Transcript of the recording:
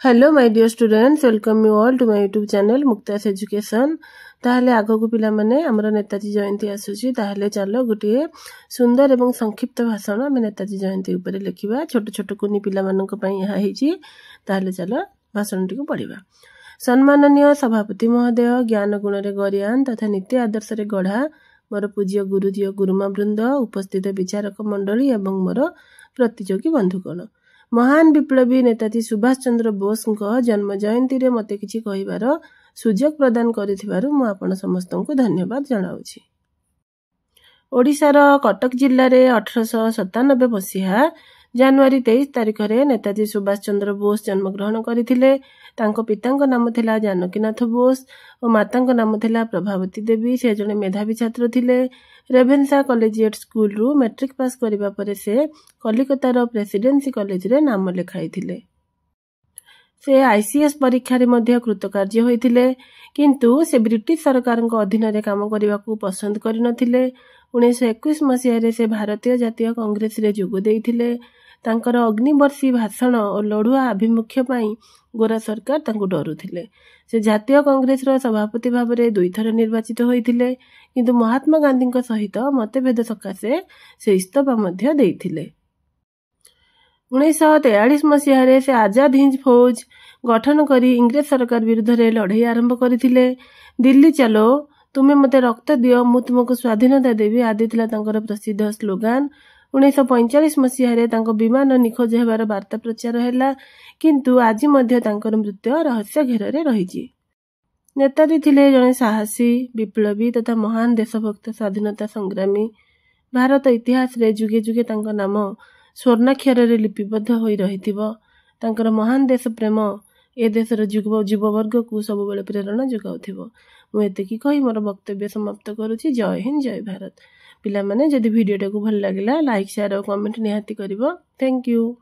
Hello my dear students, welcome you all to my YouTube channel मुक्तास education. ताहले आगो पिला माने हमर नेताजी जयंती आसुची, ताहले चलो गोटे सुंदर एवं संक्षिप्त भाषण आम नेताजी जयंती उपरे लिखिबा। छोट छोट कुनी पिला मानक पई यहा हेची, ताहले चलो भाषण टिको पढिबा। सम्माननीय सभापति महोदय, ज्ञान गुण रे गरियान तथा नित्य आदर्श रे गढ़ा मोर पूज्य गुरुजी और गुरुमा वृंद, उपस्थित विचारक मंडली एवं मोर प्रतियोगी बंधुगण, महान विप्लवी नेताजी सुभाष चंद्र बोस जन्म जयंती रे मते किछि कहिबार सुजोग प्रदान करिथिबारु मु आपण समस्तंकु धन्यवाद जणाउछि। ओडिशार कटक जिल्ला रे 1897 मसीहा जनवरी 23 तारिख रे नेताजी सुभाष चंद्र बोस जन्म ग्रहण करथिले। तांको पितांको नाम थिला जानकीनाथ बोस और मातांको नाम थिला प्रभावती देवी। से जने मेधावी छात्र थिले। रेभेन्सा कॉलेजिएट स्कूल रु मैट्रिक पास करिबा परे से कलिकतार प्रेसिडेंसी कॉलेज रे नाम लिखाइथिले। से आईसीएस परीक्षा रे मध्य कृतकार्य होइथिले, किंतु से ब्रिटिश सरकार अधीन रे काम करिबाकू पसंद करिनथिले। 1921 मसीह रे से भारतीय जातीय कांग्रेस रे जोग देइथिले। तांकर अग्निवर्षी भाषण और लड़ुआ आभिमुख्य पाई गोरा सरकार तांको डरुथिले। से जातीय कांग्रेस रो सभापति भाव में 2 थर निर्वाचित होइथिले, किंतु महात्मा गांधी सहित मतभेद सकाशे से इस्तीफा मध्य देइथिले। 1943 मसीह रे से आजाद हिंद फौज गठन करी इंग्रेज सरकार विरुद्ध रे लड़ाई आरंभ करथिले। दिल्ली चलो, तुमे मते रक्त दियो, मु तुमको स्वाधीनता देवी आदि थिला तांकर प्रसिद्ध स्लोगान। 1945 मसीह रे तांको विमान निखोज हेबार वार्ता प्रचार हैला, किंतु आज मध्य तांकर मृत्यु रहस्य घेर रे रहिछि। नेताजी थिले जने साहसी विप्लवी तथा महान देशभक्त स्वाधीनता संग्रामी। भारत इतिहास रे जुगे जुगे तांको नाम स्वर्णाक्षर रे लिपिबद्ध होई रहिथिबो। तांकर महान देश प्रेम ए देशर युववर्ग को सब बेले प्रेरणा जोगाउथिबो। मु एतेकी कहि मोर वक्तव्य समाप्त करूछि। जय हिंद, जय भारत। पिला माने जदि वीडियो टाको भल लागिला लाइक शेयर और कमेंट निहाती करिवो। Thank you.